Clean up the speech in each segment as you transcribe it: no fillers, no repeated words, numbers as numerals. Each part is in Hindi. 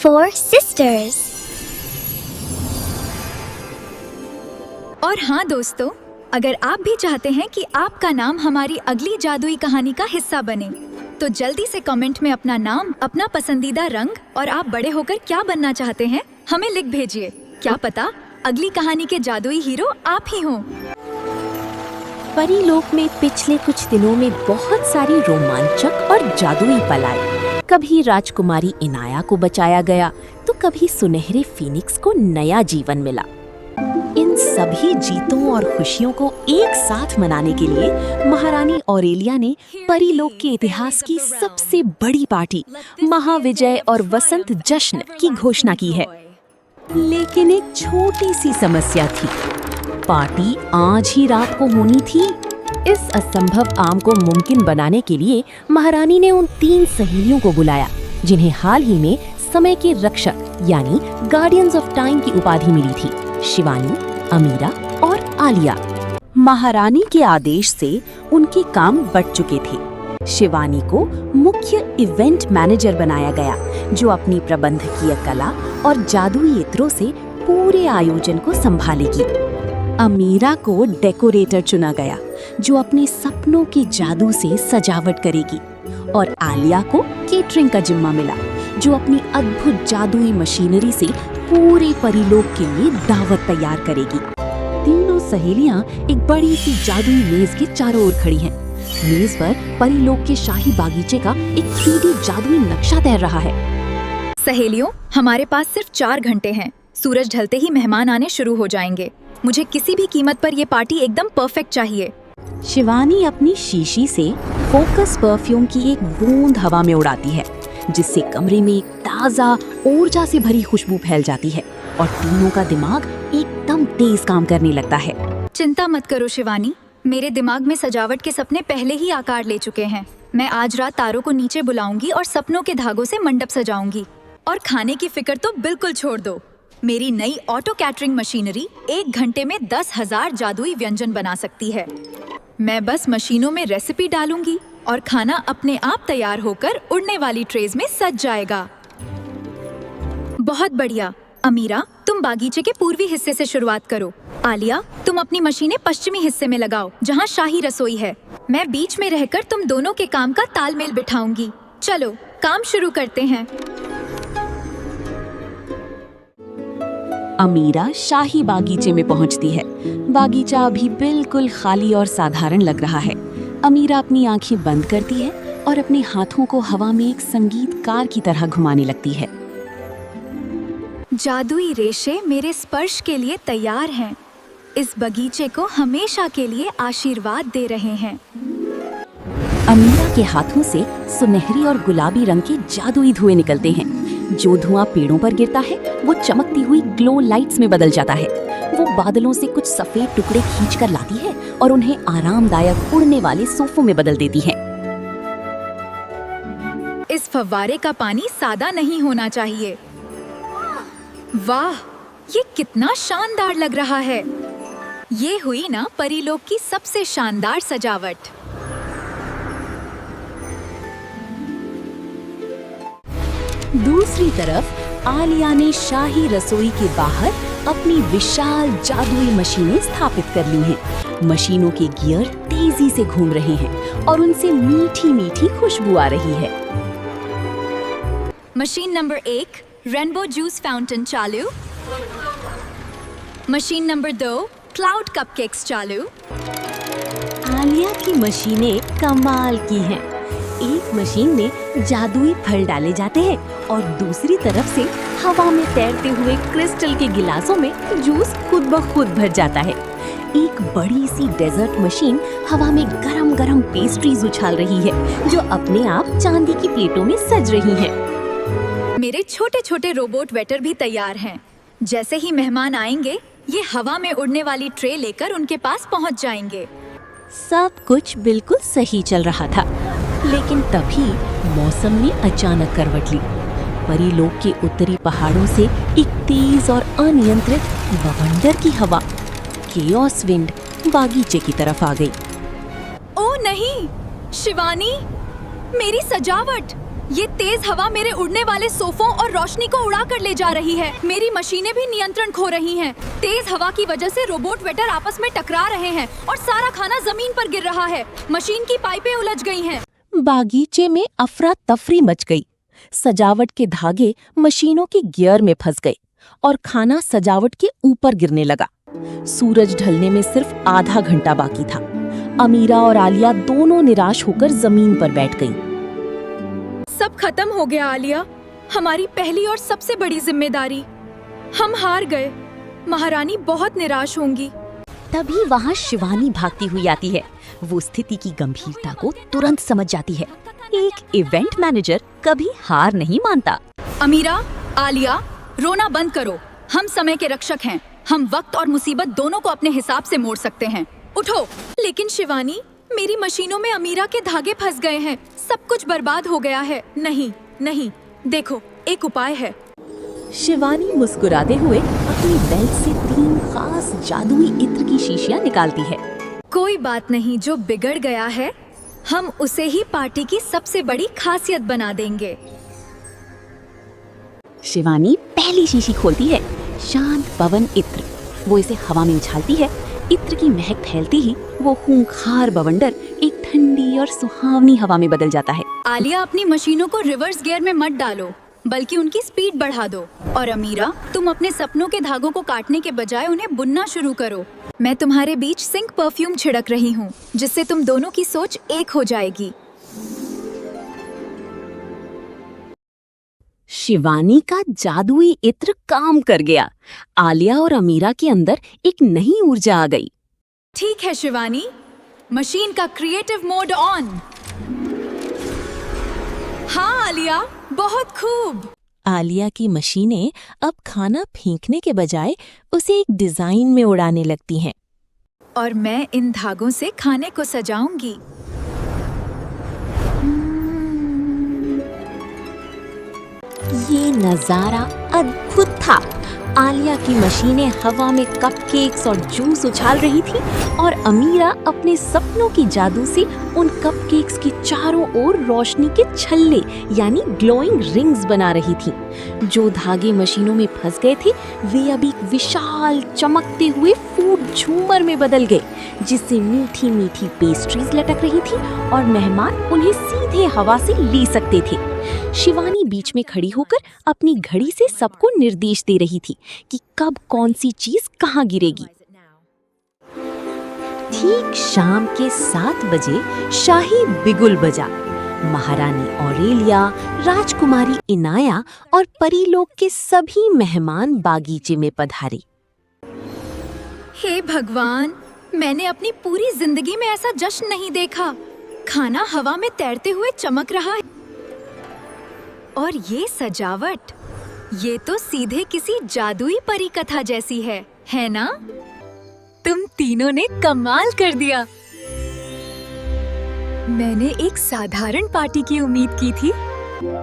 Four Sisters। और हाँ दोस्तों, अगर आप भी चाहते हैं कि आपका नाम हमारी अगली जादुई कहानी का हिस्सा बने, तो जल्दी से कमेंट में अपना नाम, अपना पसंदीदा रंग और आप बड़े होकर क्या बनना चाहते हैं हमें लिख भेजिए। क्या पता अगली कहानी के जादुई हीरो आप ही हों। परीलोक में पिछले कुछ दिनों में बहुत सारी रोमांचक और जादुई पल आए। कभी राजकुमारी इनाया को बचाया गया, तो कभी सुनहरे फीनिक्स को नया जीवन मिला। इन सभी जीतों और खुशियों को एक साथ मनाने के लिए महारानी ऑरेलिया ने परीलोक के इतिहास की सबसे बड़ी पार्टी महाविजय और वसंत जश्न की घोषणा की है। लेकिन एक छोटी सी समस्या थी। पार्टी आज ही रात को होनी थी। इस असंभव काम को मुमकिन बनाने के लिए महारानी ने उन 3 सहेलियों को बुलाया, जिन्हें हाल ही में समय के रक्षक यानी गार्डियंस ऑफ टाइम की उपाधि मिली थी। शिवानी, अमीरा और आलिया। महारानी के आदेश से उनके काम बढ़ चुके थे। शिवानी को मुख्य इवेंट मैनेजर बनाया गया, जो अपनी प्रबंधकीय कला और जादुई इत्रों से पूरे आयोजन को संभालेगी। अमीरा को डेकोरेटर चुना गया, जो अपने सपनों के जादू से सजावट करेगी। और आलिया को केटरिंग का जिम्मा मिला, जो अपनी अद्भुत जादुई मशीनरी से पूरे परीलोक के लिए दावत तैयार करेगी। तीनों सहेलियां एक बड़ी सी जादुई मेज के चारों ओर खड़ी हैं। मेज पर परीलोक के शाही बागीचे का एक 3D जादुई नक्शा तैर रहा है। सहेलियों, हमारे पास सिर्फ 4 घंटे हैं। सूरज ढलते ही मेहमान आने शुरू हो जाएंगे। मुझे किसी भी कीमत पर ये पार्टी एकदम परफेक्ट चाहिए। शिवानी अपनी शीशी से फोकस परफ्यूम की एक बूंद हवा में उड़ाती है, जिससे कमरे में एक ताज़ा ऊर्जा से भरी खुशबू फैल जाती है और तीनों का दिमाग एकदम तेज काम करने लगता है। चिंता मत करो शिवानी, मेरे दिमाग में सजावट के सपने पहले ही आकार ले चुके हैं। मैं आज रात तारों को नीचे बुलाऊंगी और सपनों के धागों से मंडप सजाऊंगी। और खाने की फिक्र तो बिल्कुल छोड़ दो। मेरी नई ऑटो कैटरिंग मशीनरी 1 घंटे में 10,000 जादुई व्यंजन बना सकती है। मैं बस मशीनों में रेसिपी डालूंगी और खाना अपने आप तैयार होकर उड़ने वाली ट्रेज में सज जाएगा। बहुत बढ़िया। अमीरा, तुम बागीचे के पूर्वी हिस्से से शुरुआत करो। आलिया, तुम अपनी मशीनें पश्चिमी हिस्से में लगाओ, जहाँ शाही रसोई है। मैं बीच में रहकर तुम दोनों के काम का तालमेल बिठाऊंगी। चलो, काम शुरू करते हैं। अमीरा शाही बागीचे में पहुंचती है। बागीचा अभी बिल्कुल खाली और साधारण लग रहा है। अमीरा अपनी आंखें बंद करती है और अपने हाथों को हवा में एक संगीतकार की तरह घुमाने लगती है। जादुई रेशे मेरे स्पर्श के लिए तैयार हैं। इस बगीचे को हमेशा के लिए आशीर्वाद दे रहे हैं। अमीरा के हाथों से सुनहरी और गुलाबी रंग के जादुई धुएं निकलते हैं। जो धुआं पेड़ों पर गिरता है, वो चमकती हुई ग्लो लाइट्स में बदल जाता है। वो बादलों से कुछ सफेद टुकड़े खींचकर लाती है और उन्हें आरामदायक उड़ने वाले सोफों में बदल देती है। इस फव्वारे का पानी सादा नहीं होना चाहिए। वाह, ये कितना शानदार लग रहा है। ये हुई ना परीलोक की सबसे शानदार सजावट। दूसरी तरफ आलिया ने शाही रसोई के बाहर अपनी विशाल जादुई मशीनें स्थापित कर ली हैं। मशीनों के गियर तेजी से घूम रहे हैं और उनसे मीठी मीठी खुशबू आ रही है। Machine number 1 rainbow juice fountain चालू। मशीन नंबर 2 क्लाउड कपकेक्स चालू। आलिया की मशीनें कमाल की हैं। एक मशीन में जादुई फल डाले जाते हैं और दूसरी तरफ से हवा में तैरते हुए क्रिस्टल के गिलासों में जूस खुद ब खुद भर जाता है। एक बड़ी सी डेजर्ट मशीन हवा में गरम गरम पेस्ट्रीज उछाल रही है, जो अपने आप चांदी की प्लेटों में सज रही हैं। मेरे छोटे छोटे रोबोट वेटर भी तैयार हैं। जैसे ही मेहमान आएंगे, ये हवा में उड़ने वाली ट्रे लेकर उनके पास पहुंच जाएंगे। सब कुछ बिल्कुल सही चल रहा था, लेकिन तभी मौसम ने अचानक करवट ली। परीलोक के उत्तरी पहाड़ों से एक तेज और अनियंत्रित बवंडर की हवा, केओस विंड, बागीचे की तरफ आ गई। ओ नहीं, शिवानी, मेरी सजावट! ये तेज हवा मेरे उड़ने वाले सोफों और रोशनी को उड़ा कर ले जा रही है। मेरी मशीनें भी नियंत्रण खो रही हैं। तेज हवा की वजह से रोबोट वेटर आपस में टकरा रहे हैं और सारा खाना जमीन पर गिर रहा है। मशीन की पाइपें उलझ गई हैं। बागीचे में अफरा तफरी मच गई। सजावट के धागे मशीनों के गियर में फंस गए और खाना सजावट के ऊपर गिरने लगा। सूरज ढलने में सिर्फ आधा घंटा बाकी था। अमीरा और आलिया दोनों निराश होकर जमीन पर बैठ गईं। सब खत्म हो गया आलिया, हमारी पहली और सबसे बड़ी जिम्मेदारी। हम हार गए। महारानी बहुत निराश होंगी। तभी वहाँ शिवानी भागती हुई आती है। वो स्थिति की गंभीरता को तुरंत समझ जाती है। एक इवेंट मैनेजर कभी हार नहीं मानता। अमीरा, आलिया, रोना बंद करो। हम समय के रक्षक हैं। हम वक्त और मुसीबत दोनों को अपने हिसाब से मोड़ सकते हैं। उठो। लेकिन शिवानी, मेरी मशीनों में अमीरा के धागे फंस गए हैं। सब कुछ बर्बाद हो गया है। नहीं नहीं, देखो, एक उपाय है। शिवानी मुस्कुराते हुए अपनी बेल्ट से 3 खास जादुई इत्र की शीशियां निकालती है। कोई बात नहीं, जो बिगड़ गया है हम उसे ही पार्टी की सबसे बड़ी खासियत बना देंगे। शिवानी पहली शीशी खोलती है। शांत पवन इत्र। वो इसे हवा में उछालती है। इत्र की महक फैलती ही वो खूंखार बवंडर एक ठंडी और सुहावनी हवा में बदल जाता है। आलिया, अपनी मशीनों को रिवर्स गियर में मत डालो, बल्कि उनकी स्पीड बढ़ा दो। और अमीरा, तुम अपने सपनों के धागों को काटने के बजाय उन्हें बुनना शुरू करो। मैं तुम्हारे बीच सिंक परफ्यूम छिड़क रही हूँ, जिससे तुम दोनों की सोच एक हो जाएगी। शिवानी का जादुई इत्र काम कर गया। आलिया और अमीरा के अंदर एक नई ऊर्जा आ गई। ठीक है शिवानी, मशीन का क्रिएटिव मोड ऑन। हाँ आलिया, बहुत खूब। आलिया की मशीनें अब खाना फेंकने के बजाय उसे एक डिजाइन में उड़ाने लगती हैं। और मैं इन धागों से खाने को सजाऊंगी। ये नजारा अद्भुत था। आलिया की मशीनें हवा में कपकेक्स और जूस उछाल रही थी और अमीरा अपने सपनों की जादू से उन कपकेक्स के चारों ओर रोशनी के छल्ले यानी ग्लोइंग रिंग्स बना रही थी। जो धागे मशीनों में फंस गए थे वे अब एक विशाल चमकते हुए फूड झूमर में बदल गए, जिससे मीठी मीठी पेस्ट्रीज लटक रही थी और मेहमान उन्हें सीधे हवा से ले सकते थे। शिवानी बीच में खड़ी होकर अपनी घड़ी से सबको निर्देश दे रही थी कि कब कौन सी चीज कहाँ गिरेगी। ठीक शाम के 7 बजे शाही बिगुल बजा। महारानी ऑरेलिया, राजकुमारी इनाया और परीलोक के सभी मेहमान बागीचे में पधारे। हे भगवान, मैंने अपनी पूरी जिंदगी में ऐसा जश्न नहीं देखा। खाना हवा में तैरते हुए चमक रहा है और ये सजावट, ये तो सीधे किसी जादुई परी कथा जैसी है ना? तुम तीनों ने कमाल कर दिया। मैंने एक साधारण पार्टी की उम्मीद की थी,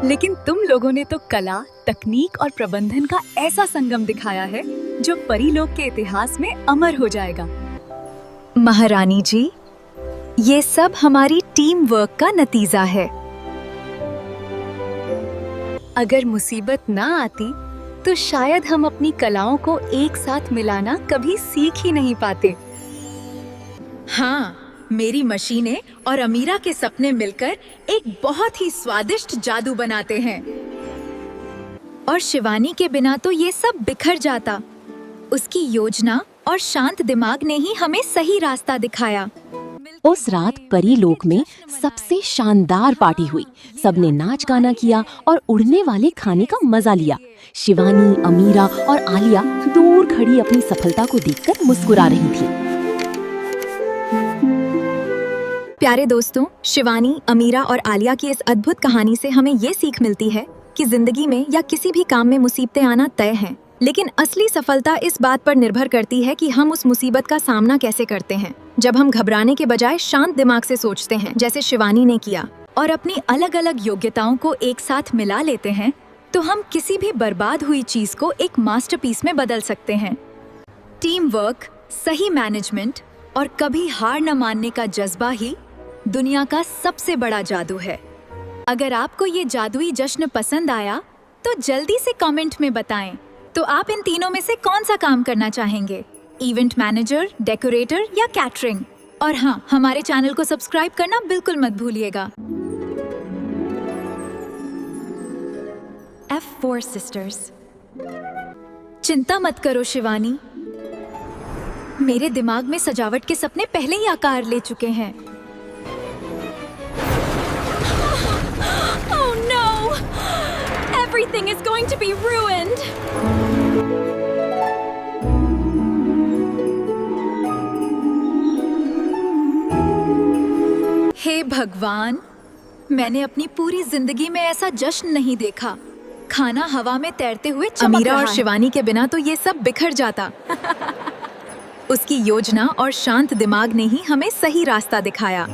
लेकिन तुम लोगों ने तो कला, तकनीक और प्रबंधन का ऐसा संगम दिखाया है जो परीलोक के इतिहास में अमर हो जाएगा। महारानी जी, ये सब हमारी टीम वर्क का नतीजा है। अगर मुसीबत ना आती तो शायद हम अपनी कलाओं को एक साथ मिलाना कभी सीख ही नहीं पाते। हाँ, मेरी मशीनें और अमीरा के सपने मिलकर एक बहुत ही स्वादिष्ट जादू बनाते हैं। और शिवानी के बिना तो ये सब बिखर जाता। उसकी योजना और शांत दिमाग ने ही हमें सही रास्ता दिखाया। उस रात परीलोक में सबसे शानदार पार्टी हुई। सबने नाच गाना किया और उड़ने वाले खाने का मजा लिया। शिवानी, अमीरा और आलिया दूर खड़ी अपनी सफलता को देखकर मुस्कुरा रही थी। प्यारे दोस्तों, शिवानी, अमीरा और आलिया की इस अद्भुत कहानी से हमें ये सीख मिलती है कि जिंदगी में या किसी भी काम में मुसीबतें आना तय हैं, लेकिन असली सफलता इस बात पर निर्भर करती है कि हम उस मुसीबत का सामना कैसे करते हैं। जब हम घबराने के बजाय शांत दिमाग से सोचते हैं, जैसे शिवानी ने किया, और अपनी अलग अलग योग्यताओं को एक साथ मिला लेते हैं, तो हम किसी भी बर्बाद हुई चीज को एक मास्टरपीस में बदल सकते हैं। टीम वर्क, सही मैनेजमेंट और कभी हार न मानने का जज्बा ही दुनिया का सबसे बड़ा जादू है। अगर आपको ये जादुई जश्न पसंद आया तो जल्दी से कमेंट में बताएं। तो आप इन तीनों में से कौन सा काम करना चाहेंगे? इवेंट मैनेजर, डेकोरेटर या कैटरिंग? और हाँ, हमारे चैनल को सब्सक्राइब करना बिल्कुल मत भूलिएगा। F4 Sisters। चिंता मत करो शिवानी, मेरे दिमाग में सजावट के सपने पहले ही आकार ले चुके हैं। Oh no! Everything is going to be ruined. हे भगवान, मैंने अपनी पूरी जिंदगी में ऐसा जश्न नहीं देखा। खाना हवा में तैरते हुए चमक अमीरा रहा और है। शिवानी के बिना तो ये सब बिखर जाता। उसकी योजना और शांत दिमाग ने ही हमें सही रास्ता दिखाया।